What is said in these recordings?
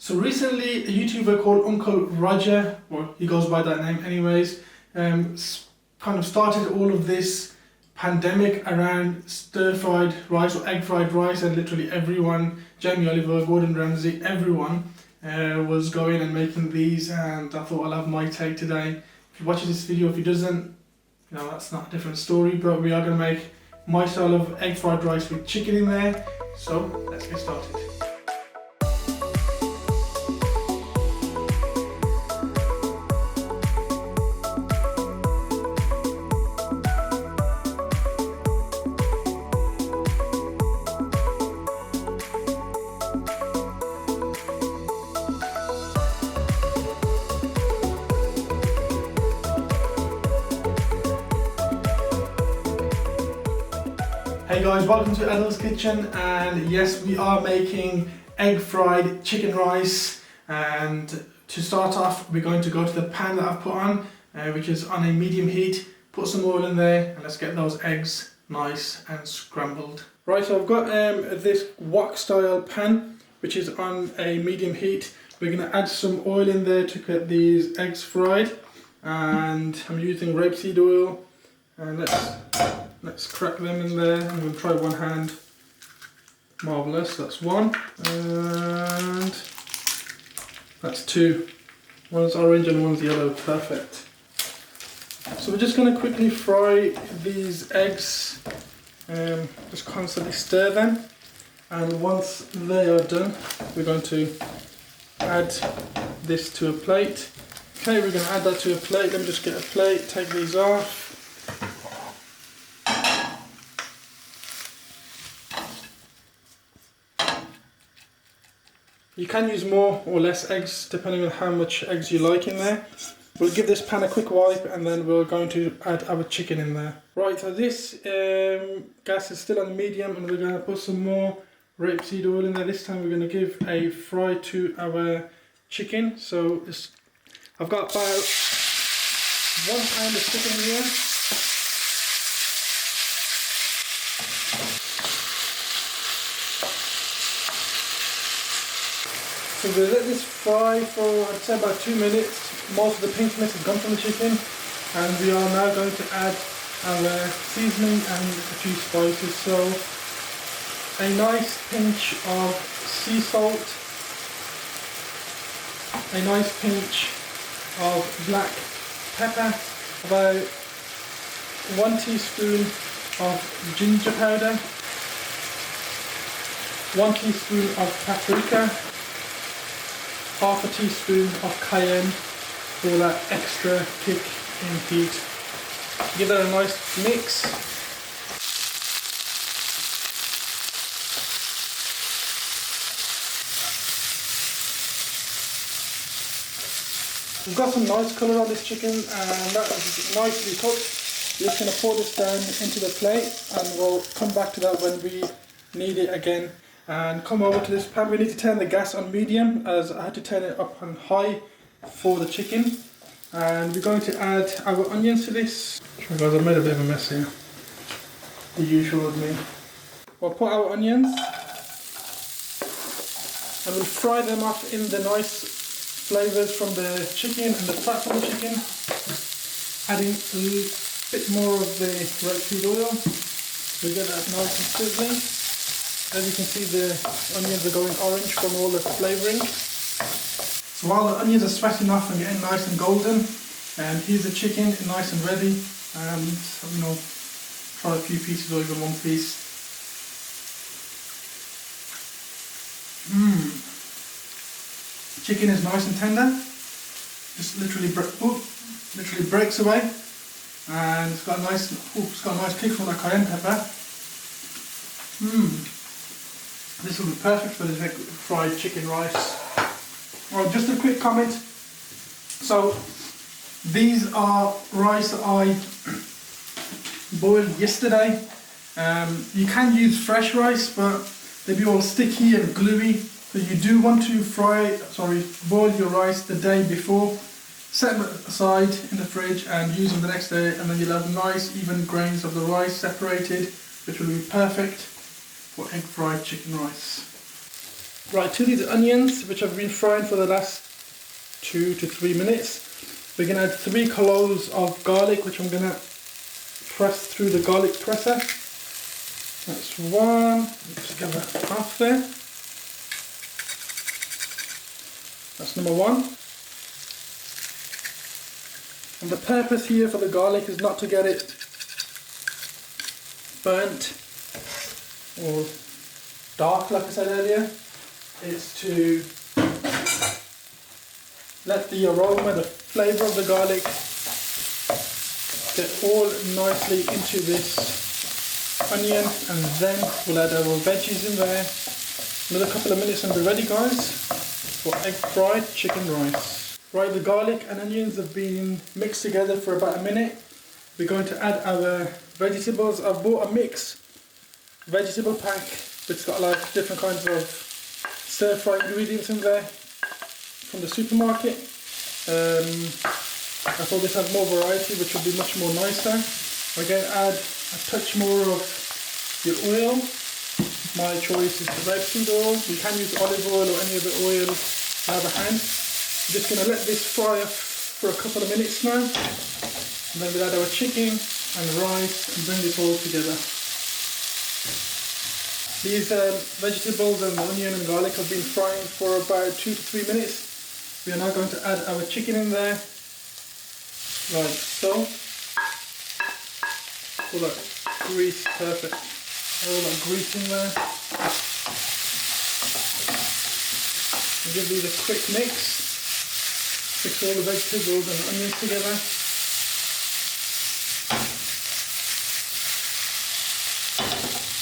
So recently, a YouTuber called Uncle Roger, or he goes by that name anyways, kind of started all of this pandemic around stir-fried rice or egg-fried rice, and literally everyone, Jamie Oliver, Gordon Ramsay, everyone was going and making these, and I thought I'll have my take today. If you watch this video, if he doesn't, you know, that's not a different story, but we are going to make my style of egg-fried rice with chicken in there, so let's get started. Hey guys, welcome to Adil's Kitchen, and yes, we are making egg fried chicken rice. And to start off, we're going to go to the pan that I've put on, which is on a medium heat. Put some oil in there and let's get those eggs nice and scrambled. Right, so I've got this wok style pan which is on a medium heat. We're going to add some oil in there to get these eggs fried, and I'm using rapeseed oil, and let's crack them in there. I'm going to try one hand. Marvellous, that's one. And that's two. One's orange and one's yellow, perfect. So we're just going to quickly fry these eggs, just constantly stir them. And once they are done, we're going to add this to a plate. Okay, we're going to add that to a plate. Let me just get a plate, take these off. You can use more or less eggs depending on how much eggs you like in there. We'll give this pan a quick wipe and then we're going to add our chicken in there. Right, so this gas is still on medium, and we're going to put some more rapeseed oil in there. This time we're going to give a fry to our chicken. So I've got about 1 pound of chicken here. So we'll let this fry for, I'd say, about 2 minutes. Most of the pinkness has gone from the chicken, and we are now going to add our seasoning and a few spices. So a nice pinch of sea salt, a nice pinch of black pepper, about 1 teaspoon of ginger powder, 1 teaspoon of paprika, half a teaspoon of cayenne for that extra kick in heat. Give that a nice mix. We've got some nice colour on this chicken, and that is nicely cooked. We're just going to pour this down into the plate, and we'll come back to that when we need it again. And come over to this pan. We need to turn the gas on medium, as I had to turn it up on high for the chicken. And we're going to add our onions to this. Sorry guys, I've made a bit of a mess here. The usual with me. We'll put our onions and we'll fry them off in the nice flavours from the chicken and the fat from the chicken. Adding a bit more of the rapeseed oil. We'll get that nice and sizzling. As you can see, the onions are going orange from all the flavouring. So while the onions are sweating off and getting nice and golden, and here's the chicken nice and ready. And you know, try a few pieces or even one piece. Chicken is nice and tender. Just literally breaks away, and it's got a nice kick from that cayenne pepper. This will be perfect for this egg fried chicken rice. Well, just a quick comment. So these are rice that I boiled yesterday. You can use fresh rice, but they'd be all sticky and gluey. So you do want to boil your rice the day before. Set them aside in the fridge and use them the next day, and then you'll have nice even grains of the rice separated, which will be perfect for egg fried chicken rice. Right, to these onions, which I've been frying for the last 2 to 3 minutes, we're going to add 3 cloves of garlic, which I'm going to press through the garlic presser. That's 1. Just give that half there. That's number 1. And the purpose here for the garlic is not to get it burnt or dark, like I said earlier. It's to let the aroma, the flavour of the garlic get all nicely into this onion, and then we'll add our veggies in there. Another couple of minutes and we're ready, guys, for egg fried chicken rice. Right, the garlic and onions have been mixed together for about a minute. We're going to add our vegetables. I've bought a mixed vegetable pack which got like different kinds of stir fry ingredients in there from the supermarket. I thought this had more variety, which would be much more nicer. We're going to add a touch more of the oil. My choice is rapeseed oil. You can use olive oil or any other oil you have at hand. I'm just going to let this fry up for a couple of minutes now. And then we'll add our chicken and rice and bring this all together. These vegetables and onion and garlic have been frying for about 2 to 3 minutes. We are now going to add our chicken in there, like so. All that grease, perfect. All that grease in there. And give these a quick mix. Mix all the vegetables and onions together.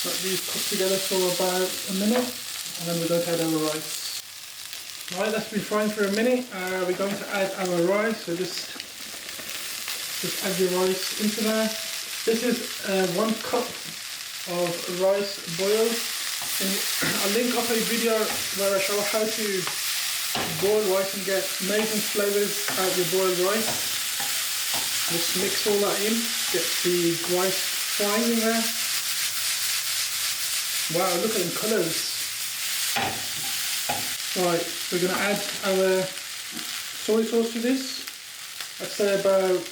Let these cook together for about a minute, and then we're going to add our rice. Right, that's been frying for a minute. We're going to add our rice, so just add your rice into there. This is 1 cup of rice boiled. I'll link up a video where I show how to boil rice and get amazing flavours out of your boiled rice. Just mix all that in, get the rice frying in there. Wow, look at the colours. Right, we're going to add our soy sauce to this. I'd say about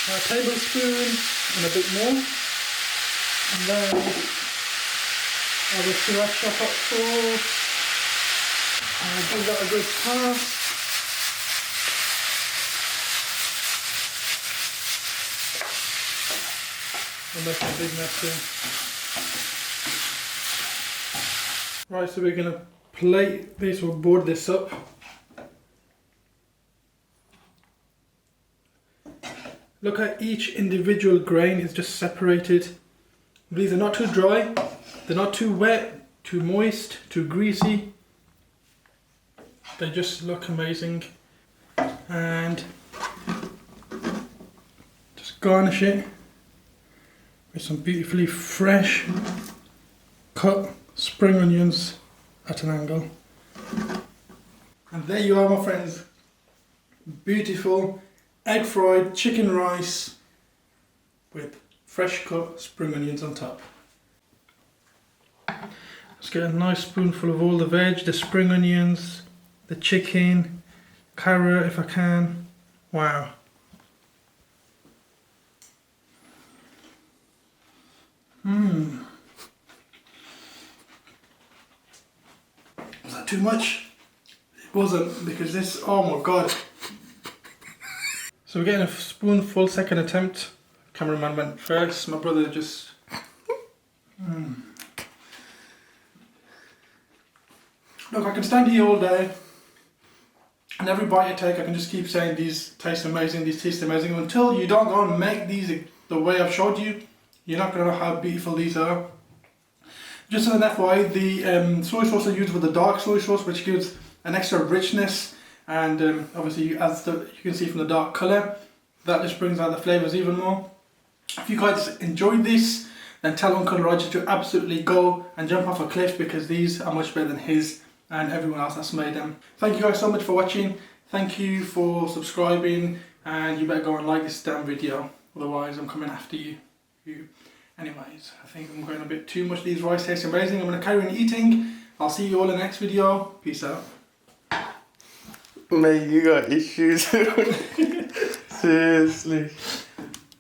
a tablespoon and a bit more. And then our sriracha hot sauce. And I'll give that a good toss. And that's a big mess here. Right, so we're going to plate this or board this up. Look at each individual grain is just separated. These are not too dry, they're not too wet, too moist, too greasy. They just look amazing. And just garnish it with some beautifully fresh cut spring onions at an angle. And there you are, my friends. Beautiful egg fried chicken rice with fresh cut spring onions on top. Let's get a nice spoonful of all the veg, the spring onions, the chicken, carrot if I can. Wow. Was that too much? It wasn't, because this, oh my god. So we're getting a spoonful, second attempt. Cameraman went first, my brother just... Look, I can stand here all day and every bite I take I can just keep saying these taste amazing, these taste amazing. Until you don't go and make these the way I've showed you, you're not going to know how beautiful these are. Just as an FYI, the soy sauce I used was the dark soy sauce, which gives an extra richness, and obviously as you can see from the dark colour, that just brings out the flavours even more. If you guys enjoyed this, then tell Uncle Roger to absolutely go and jump off a cliff, because these are much better than his and everyone else that's made them. Thank you guys so much for watching. Thank you for subscribing, and you better go and like this damn video, otherwise I'm coming after you. Anyways, I think I'm going a bit too much. These rice taste amazing. I'm going to carry on eating. I'll see you all in the next video. Peace out. Mate, you got issues. Seriously.